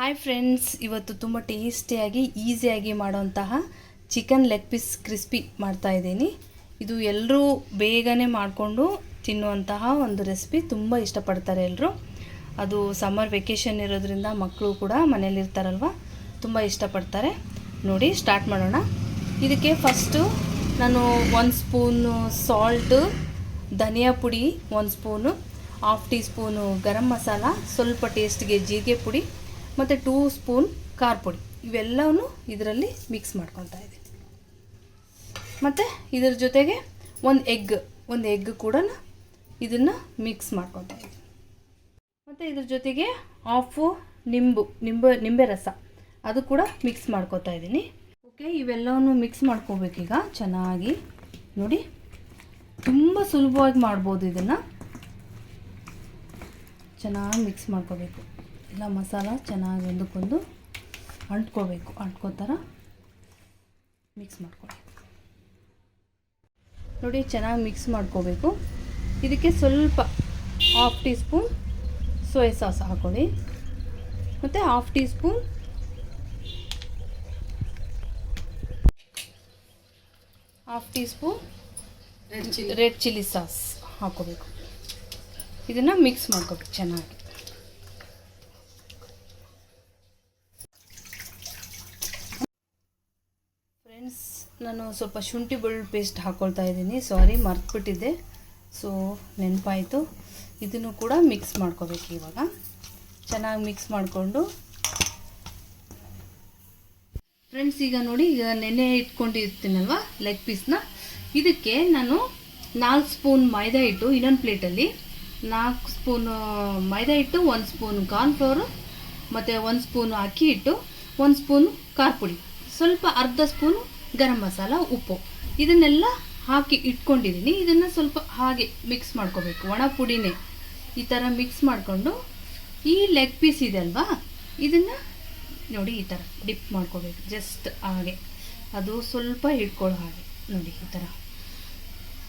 Hi friends, ಇವತ್ತು ತುಂಬ ಟೇಸ್ಟಿಯಾಗಿ ಈಸಿಯಾಗಿ ಮಾಡೋಂತಹ ಚಿಕನ್ ಲೆಗ್ ಪೀಸ್ ಕ್ರಿಸ್ಪಿ ಮಾಡ್ತಾಯಿದ್ದೀನಿ. ಇದು ಎಲ್ಲರೂ ಬೇಗನೆ ಮಾಡಿಕೊಂಡು ತಿನ್ನುವಂತಹ ಒಂದು ರೆಸಿಪಿ. ತುಂಬ ಇಷ್ಟಪಡ್ತಾರೆ ಎಲ್ಲರೂ. ಅದು ಸಮ್ಮರ್ ವೆಕೇಷನ್ ಇರೋದ್ರಿಂದ ಮಕ್ಕಳು ಕೂಡ ಮನೇಲಿರ್ತಾರಲ್ವ, ತುಂಬ ಇಷ್ಟಪಡ್ತಾರೆ. ನೋಡಿ, ಸ್ಟಾರ್ಟ್ ಮಾಡೋಣ. ಇದಕ್ಕೆ ಫಸ್ಟು ನಾನು 1 ಸ್ಪೂನು ಸಾಲ್ಟು, ಧನಿಯಾ ಪುಡಿ 1 spoon, 1/2 tea spoon garam masala, ಸ್ವಲ್ಪ ಟೇಸ್ಟ್ಗೆ ಜೀರಿಗೆ ಪುಡಿ ಮತ್ತು 2 ಸ್ಪೂನ್ ಖಾರ ಪುಡಿ, ಇವೆಲ್ಲವೂ ಇದರಲ್ಲಿ ಮಿಕ್ಸ್ ಮಾಡ್ಕೊತಾ ಇದ್ದೀನಿ. ಮತ್ತು ಇದರ ಜೊತೆಗೆ ಒಂದು ಎಗ್ ಕೂಡ ಇದನ್ನು ಮಿಕ್ಸ್ ಮಾಡ್ಕೊತಾ ಇದ್ದೀನಿ. ಮತ್ತು ಇದ್ರ ಜೊತೆಗೆ 1/2 ನಿಂಬೆ ರಸ, ಅದು ಕೂಡ ಮಿಕ್ಸ್ ಮಾಡ್ಕೊತಾ ಇದ್ದೀನಿ. ಓಕೆ, ಇವೆಲ್ಲವನ್ನು ಮಿಕ್ಸ್ ಮಾಡ್ಕೋಬೇಕೀಗ ಚೆನ್ನಾಗಿ. ನೋಡಿ, ತುಂಬ ಸುಲಭವಾಗಿ ಮಾಡ್ಬೋದು. ಇದನ್ನು ಚೆನ್ನಾಗಿ ಮಿಕ್ಸ್ ಮಾಡ್ಕೋಬೇಕು. ಎಲ್ಲ ಮಸಾಲ ಚೆನ್ನಾಗಿ ಒಂದಕ್ಕೊಂದು ಅಂಟ್ಕೋ ಥರ ಮಿಕ್ಸ್ ಮಾಡ್ಕೊಳ್ಳಿ. ನೋಡಿ, ಚೆನ್ನಾಗಿ ಮಿಕ್ಸ್ ಮಾಡ್ಕೋಬೇಕು. ಇದಕ್ಕೆ ಸ್ವಲ್ಪ 1/2 ಟೀ ಸ್ಪೂನ್ ಸೋಯಾ ಸಾಸ್ ಹಾಕ್ಕೊಳ್ಳಿ, ಮತ್ತು 1/2 tea spoon red chilli sauce ಹಾಕ್ಕೋಬೇಕು. ಇದನ್ನು ಮಿಕ್ಸ್ ಮಾಡ್ಕೋಬೇಕು ಚೆನ್ನಾಗಿ. ಫ್ರೆಂಡ್ಸ್, ನಾನು ಸ್ವಲ್ಪ ಶುಂಠಿ ಬೆಳ್ಳುಳ್ಳಿ ಪೇಸ್ಟ್ ಹಾಕ್ಕೊಳ್ತಾ ಇದ್ದೀನಿ. ಸಾರಿ, ಮರ್ತ್ಬಿಟ್ಟಿದ್ದೆ, ಸೊ ನೆನಪಾಯಿತು. ಇದನ್ನು ಕೂಡ ಮಿಕ್ಸ್ ಮಾಡ್ಕೋಬೇಕು. ಇವಾಗ ಚೆನ್ನಾಗಿ ಮಿಕ್ಸ್ ಮಾಡಿಕೊಂಡು ಫ್ರೆಂಡ್ಸ್, ಈಗ ನೋಡಿ, ಈಗ ನೆನೆ ಇಟ್ಕೊಂಡಿರ್ತೀನಲ್ವ ಲೆಗ್ ಪೀಸ್ನ, ಇದಕ್ಕೆ ನಾನು 4 ಸ್ಪೂನ್ ಮೈದಾ ಹಿಟ್ಟು, ಇನ್ನೊಂದು ಪ್ಲೇಟಲ್ಲಿ 4 ಸ್ಪೂನು ಮೈದಾ ಹಿಟ್ಟು, 1 ಸ್ಪೂನ್ ಕಾರ್ನ್ಫ್ಲೋರು, ಮತ್ತು 1 ಸ್ಪೂನು ಅಕ್ಕಿ ಹಿಟ್ಟು, 1 ಸ್ಪೂನು ಖಾರ ಪುಡಿ, ಸ್ವಲ್ಪ ಅರ್ಧ ಸ್ಪೂನು ಗರಂ ಮಸಾಲ, ಉಪ್ಪು, ಇದನ್ನೆಲ್ಲ ಹಾಕಿ ಇಟ್ಕೊಂಡಿದ್ದೀನಿ. ಇದನ್ನು ಸ್ವಲ್ಪ ಹಾಗೆ ಮಿಕ್ಸ್ ಮಾಡ್ಕೋಬೇಕು. ಒಣ ಪುಡಿನೇ ಈ ಥರ ಮಿಕ್ಸ್ ಮಾಡಿಕೊಂಡು ಈ ಲೆಗ್ ಪೀಸ್ ಇದೆ ಅಲ್ವಾ, ಇದನ್ನು ನೋಡಿ ಈ ಥರ ಡಿಪ್ ಮಾಡ್ಕೋಬೇಕು. ಜಸ್ಟ್ ಹಾಗೆ ಅದು ಸ್ವಲ್ಪ ಹಿಡ್ಕೊಳ್ಳೋ ಹಾಗೆ ನೋಡಿ, ಈ ಥರ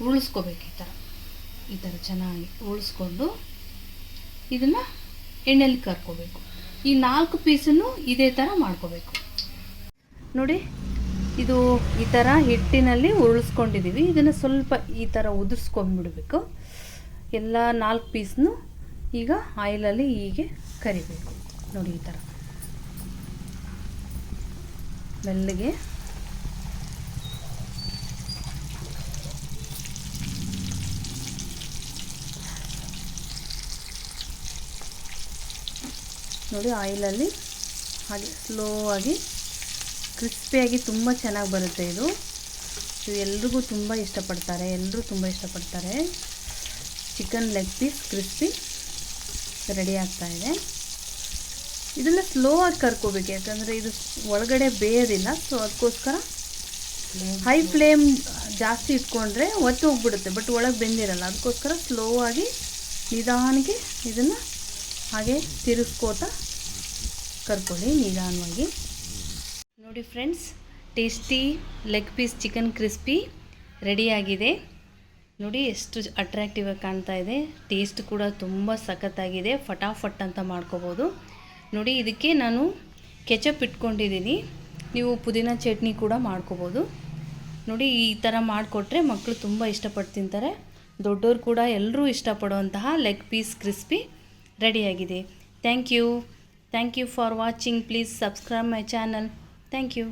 ಉಳಿಸ್ಕೋಬೇಕು. ಈ ಥರ ಚೆನ್ನಾಗಿ ಉಳಿಸ್ಕೊಂಡು ಇದನ್ನು ಎಣ್ಣೆಲಿ ಕರ್ಕೋಬೇಕು. ಈ 4 ಪೀಸನ್ನು ಇದೇ ಥರ ಮಾಡ್ಕೋಬೇಕು. ನೋಡಿ, ಇದು ಈ ಥರ ಹಿಟ್ಟಿನಲ್ಲಿ ಉರುಳಿಸ್ಕೊಂಡಿದ್ದೀವಿ. ಇದನ್ನು ಸ್ವಲ್ಪ ಈ ಥರ ಉದುರಿಸ್ಕೊಂಡ್ಬಿಡ್ಬೇಕು. ಎಲ್ಲ 4 ಪೀಸ್ನು ಈಗ ಆಯಿಲಲ್ಲಿ ಹೀಗೆ ಕರಿಬೇಕು. ನೋಡಿ, ಈ ಥರ ಮೆಲ್ಲಗೆ ನೋಡಿ, ಆಯಿಲಲ್ಲಿ ಹಾಗೆ ಸ್ಲೋ ಆಗಿ ಕ್ರಿಸ್ಪಿಯಾಗಿ ತುಂಬ ಚೆನ್ನಾಗಿ ಬರುತ್ತೆ. ಇದು ಎಲ್ರಿಗೂ ತುಂಬ ಇಷ್ಟಪಡ್ತಾರೆ. Chicken leg piece crispy ready ಆಗ್ತಾಯಿದೆ. ಇದನ್ನು ಸ್ಲೋ ಆಗಿ ಕರ್ಕೋಬೇಕು, ಯಾಕಂದರೆ ಇದು ಒಳಗಡೆ ಬೇಯೋದಿಲ್ಲ. ಸೊ ಅದಕ್ಕೋಸ್ಕರ ಹೈ ಫ್ಲೇಮ್ ಜಾಸ್ತಿ ಇಟ್ಕೊಂಡ್ರೆ ಒತ್ತು ಹೋಗ್ಬಿಡುತ್ತೆ, ಬಟ್ ಒಳಗೆ ಬೆಂದಿರಲ್ಲ. ಅದಕ್ಕೋಸ್ಕರ ಸ್ಲೋ ಆಗಿ ನಿಧಾನಕ್ಕೆ ಇದನ್ನು ಹಾಗೆ ತಿರುಗಿಸ್ಕೋತಾ ಕರ್ಕೊಳ್ಳಿ ನಿಧಾನವಾಗಿ. ನೋಡಿ friends, tasty leg piece chicken crispy ರೆಡಿಯಾಗಿದೆ. ನೋಡಿ, ಎಷ್ಟು ಅಟ್ರಾಕ್ಟಿವ್ ಆಗಿ ಕಾಣ್ತಾ ಇದೆ. ಟೇಸ್ಟ್ ಕೂಡ ತುಂಬ ಸಖತ್ತಾಗಿದೆ. ಫಟಾಫಟ್ ಅಂತ ಮಾಡ್ಕೋಬೋದು. ನೋಡಿ, ಇದಕ್ಕೆ ನಾನು ಕೆಚಪ್ ಇಟ್ಕೊಂಡಿದ್ದೀನಿ. ನೀವು ಪುದೀನ ಚಟ್ನಿ ಕೂಡ ಮಾಡ್ಕೋಬೋದು. ನೋಡಿ, ಈ ಥರ ಮಾಡಿಕೊಟ್ರೆ ಮಕ್ಕಳು ತುಂಬ ಇಷ್ಟಪಟ್ಟು ತಿಂತಾರೆ. ದೊಡ್ಡವರು ಕೂಡ ಎಲ್ಲರೂ ಇಷ್ಟಪಡುವಂತಹ ಲೆಗ್ ಪೀಸ್ ಕ್ರಿಸ್ಪಿ ರೆಡಿಯಾಗಿದೆ. Thank you for watching. Please subscribe my channel. Thank you.